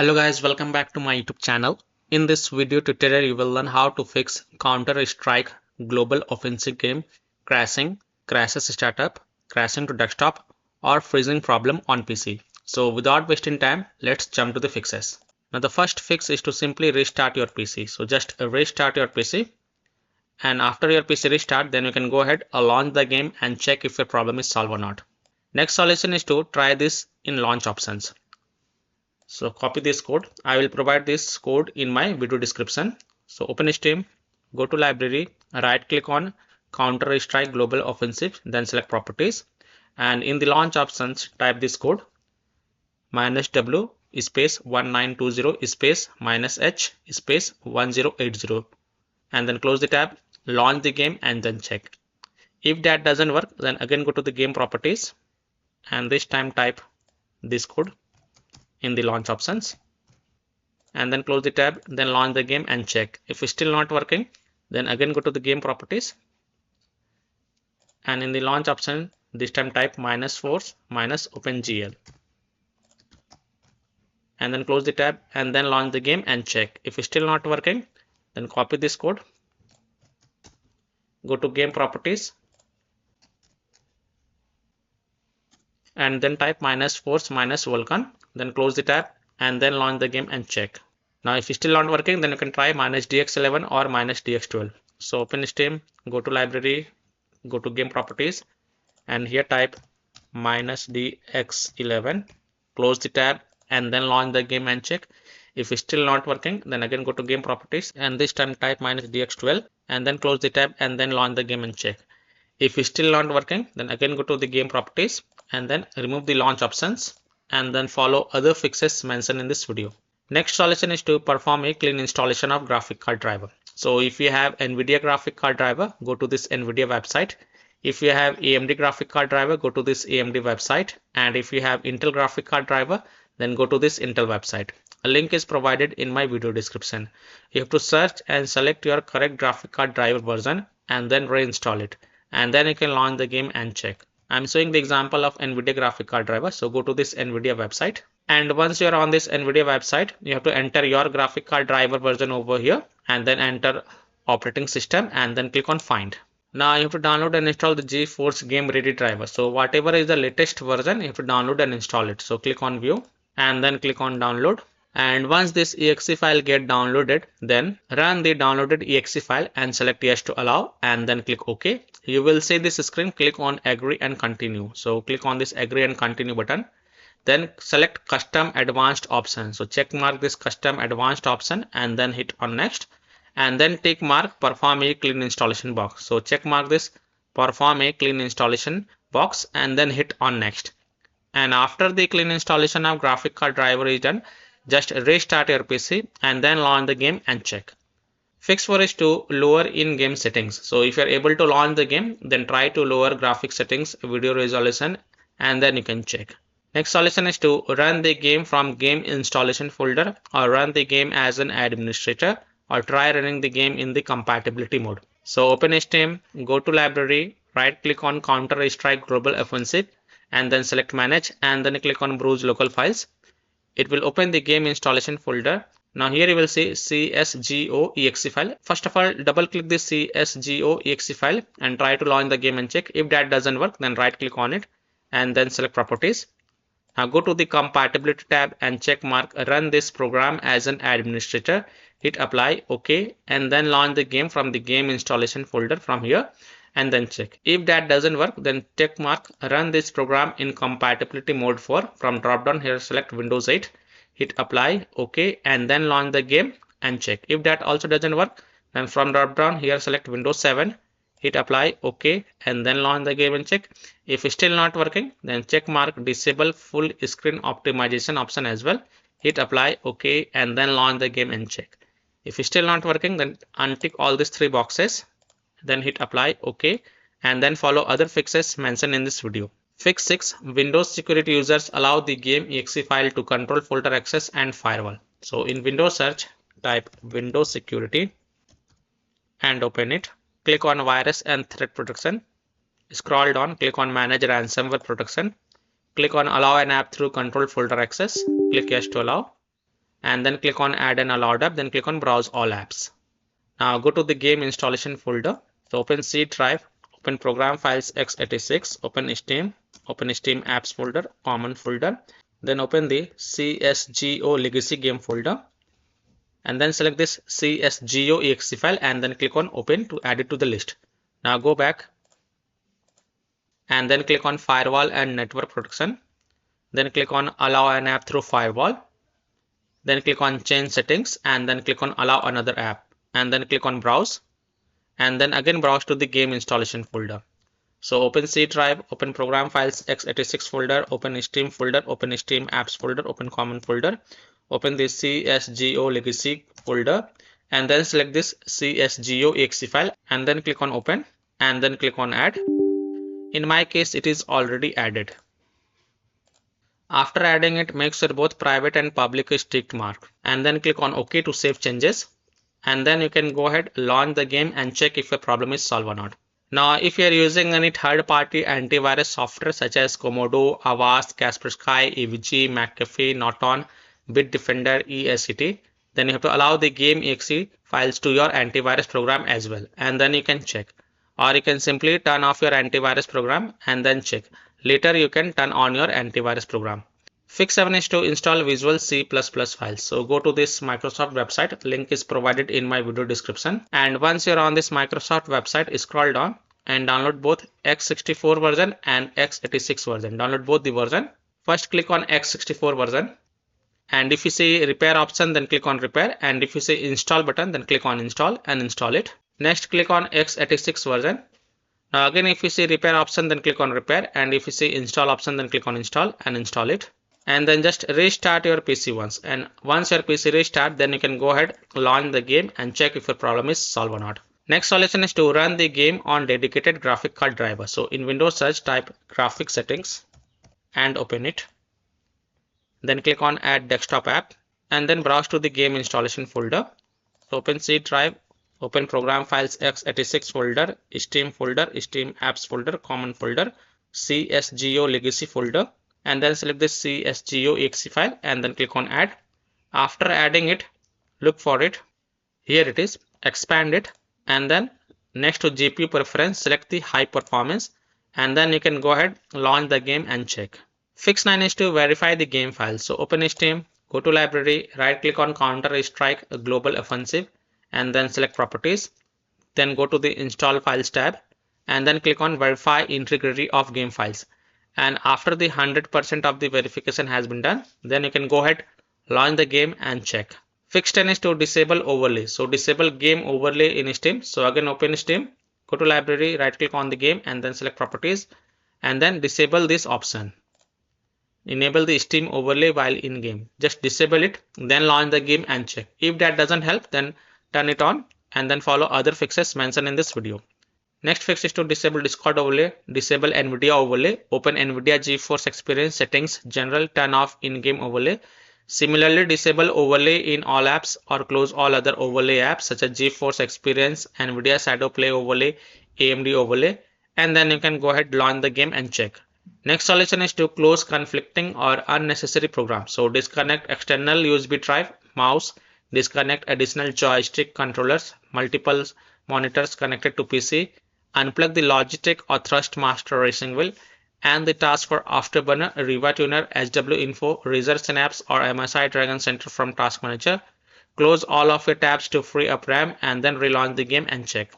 Hello guys, welcome back to my YouTube channel. In this video tutorial, you will learn how to fix Counter-Strike global offensive game crashing, crashes startup, crashing to desktop, or freezing problem on PC. So without wasting time, let's jump to the fixes. Now the first fix is to simply restart your PC. So just restart your PC, and after your PC restart, then you can go ahead, launch the game and check if your problem is solved or not. Next solution is to try this in launch options. So copy this code. I will provide this code in my video description. So open Steam, go to library, right click on Counter-Strike Global Offensive, then select properties. And in the launch options, type this code -w space 1920 space -h space 1080. And then close the tab, launch the game and then check. If that doesn't work, then again go to the game properties and this time type this code in the launch options and then close the tab, then launch the game and check. If it's still not working, then again go to the game properties and in the launch option this time type -force-opengl and then close the tab and then launch the game and check. If it's still not working, then copy this code, go to game properties and then type -force-vulkan, then close the tab and then launch the game and check. Now if it's still not working, then you can try -dx11 or -dx12. So open Steam, go to library, go to game properties and here type -dx11, close the tab and then launch the game and check. If it's still not working, then again go to game properties and this time type -dx12 and then close the tab and then launch the game and check. If it's still not working, then again go to the game properties and then remove the launch options and then follow other fixes mentioned in this video. Next solution is to perform a clean installation of graphic card driver. So if you have NVIDIA graphic card driver, go to this NVIDIA website. If you have AMD graphic card driver, go to this AMD website. And if you have Intel graphic card driver, then go to this Intel website. A link is provided in my video description. You have to search and select your correct graphic card driver version and then reinstall it. And then you can launch the game and check. I'm showing the example of NVIDIA graphic card driver. So go to this NVIDIA website. And once you're on this NVIDIA website, you have to enter your graphic card driver version over here and then enter operating system and then click on find. Now you have to download and install the GeForce Game Ready driver. So whatever is the latest version, you have to download and install it. So click on view and then click on download. And once this exe file get downloaded, then run the downloaded exe file and select yes to allow and then click OK. You will see this screen, click on agree and continue. So click on this agree and continue button. Then select custom advanced option. So check mark this custom advanced option and then hit on next and then tick mark perform a clean installation box. So check mark this perform a clean installation box and then hit on next. And after the clean installation of graphic card driver is done, just restart your PC and then launch the game and check. Fix 4 is to lower in-game settings. So if you are able to launch the game, then try to lower graphic settings, video resolution, and then you can check. Next solution is to run the game from game installation folder or run the game as an administrator or try running the game in the compatibility mode. So open Steam, go to library, right click on Counter-Strike Global Offensive and then select manage and then click on browse local files. It will open the game installation folder. Now here you will see CSGO exe file. First of all, double click this CSGO exe file and try to launch the game and check. If that doesn't work, then right click on it and then select properties. Now go to the compatibility tab and check mark run this program as an administrator. Hit apply, OK, and then launch the game from the game installation folder from here and then check. If that doesn't work, then check mark run this program in compatibility mode 4. From drop down here select Windows 8, hit apply, OK, and then launch the game and check. If that also doesn't work, then from drop down here select Windows 7, hit apply, OK, and then launch the game and check. If it's still not working, then check mark disable full screen optimization option as well. Hit apply, OK, and then launch the game and check. If it's still not working, then untick all these 3 boxes, then hit apply, OK, and then follow other fixes mentioned in this video. Fix 6. Windows security users allow the game exe file to control folder access and firewall. So in Windows search, type Windows security and open it. Click on virus and threat protection. Scroll down, click on manage ransomware protection. Click on allow an app through control folder access. Click yes to allow. and then click on add an allowed app, then click on browse all apps. Now go to the game installation folder. So open C drive, open program files x86, open Steam apps folder, common folder, then open the CSGO legacy game folder, and then select this CSGO exe file and then click on open to add it to the list. Now go back and then click on firewall and network protection, then click on allow an app through firewall, then click on change settings and then click on allow another app, and then click on browse, and then again browse to the game installation folder. So open C drive, open program files x86 folder, open Steam folder, open Steam apps folder, open common folder, open the CSGO legacy folder, and then select this CSGO exe file and then click on open and then click on add. In my case, it is already added. After adding it, make sure both private and public is ticked mark, and then click on OK to save changes, and then you can go ahead, launch the game and check if a problem is solved or not. Now, if you are using any third-party antivirus software such as Komodo, Avast, Kaspersky, EVG, McAfee, Norton, Bitdefender, ESCT, then you have to allow the game exe files to your antivirus program as well, and then you can check. Or you can simply turn off your antivirus program and then check. Later you can turn on your antivirus program. Fix 7 is to install Visual C++ files. So go to this Microsoft website. Link is provided in my video description. And once you're on this Microsoft website, scroll down and download both x64 version and x86 version. Download both the version. First click on x64 version. And if you see repair option, then click on repair. And if you see install button, then click on install and install it. Next click on x86 version. Now again, if you see repair option, then click on repair, and if you see install option, then click on install and install it. And then just restart your PC once, and once your PC restart, then you can go ahead, launch the game and check if your problem is solved or not. Next solution is to run the game on dedicated graphic card driver. So in Windows search, type graphic settings and open it. Then click on add desktop app and then browse to the game installation folder. So open C drive, open program files x86 folder, Steam apps folder, common folder, CSGO legacy folder, and then select this CSGO exe file and then click on add. After adding it, look for it. Here it is. Expand it, and then next to GPU preference, select the high performance, and then you can go ahead, launch the game and check. Fix 9 is to verify the game file. So open Steam, go to library, right click on Counter-Strike Global Offensive, and then select properties, then go to the install files tab and then click on verify integrity of game files. And after the 100% of the verification has been done, then you can go ahead, launch the game and check. Fix 10 is to disable overlay. So disable game overlay in Steam. So again open Steam, go to library, right click on the game and then select properties and then disable this option. Enable the Steam overlay while in game. Just disable it, then launch the game and check. If that doesn't help, then turn it on and then follow other fixes mentioned in this video. Next fix is to disable Discord overlay, disable NVIDIA overlay, open NVIDIA GeForce Experience settings, general, turn off in-game overlay. Similarly, disable overlay in all apps or close all other overlay apps such as GeForce Experience, NVIDIA Shadow Play overlay, AMD overlay, and then you can go ahead, launch the game and check. Next solution is to close conflicting or unnecessary programs. So disconnect external USB drive, mouse, disconnect additional joystick controllers, multiple monitors connected to PC, unplug the Logitech or Thrustmaster racing wheel, and the task for Afterburner, Riva Tuner, HW Info, Razer Synapse or MSI Dragon Center from Task Manager. Close all of your tabs to free up RAM and then relaunch the game and check.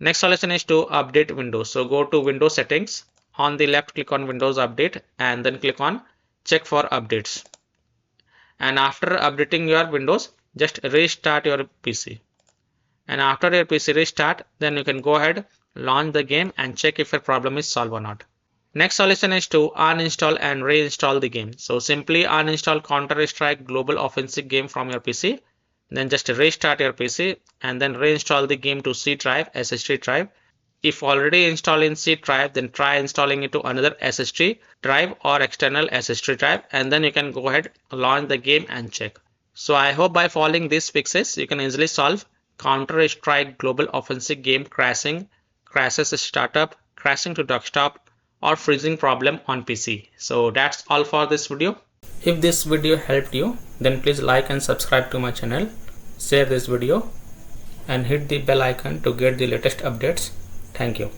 Next solution is to update Windows. So go to Windows settings. On the left, click on Windows Update and then click on Check for Updates. And after updating your Windows, just restart your PC. And after your PC restart, then you can go ahead, launch the game and check if your problem is solved or not. Next solution is to uninstall and reinstall the game. So simply uninstall Counter-Strike Global Offensive game from your PC. Then just restart your PC and then reinstall the game to C drive, SSD drive. If already installed in C drive, then try installing it to another SSD drive or external SSD drive, and then you can go ahead, launch the game and check. So I hope by following these fixes, you can easily solve Counter-Strike Global Offensive game crashing, crashes startup, crashing to desktop, or freezing problem on PC. So that's all for this video. If this video helped you, then please like and subscribe to my channel, share this video and hit the bell icon to get the latest updates. Thank you.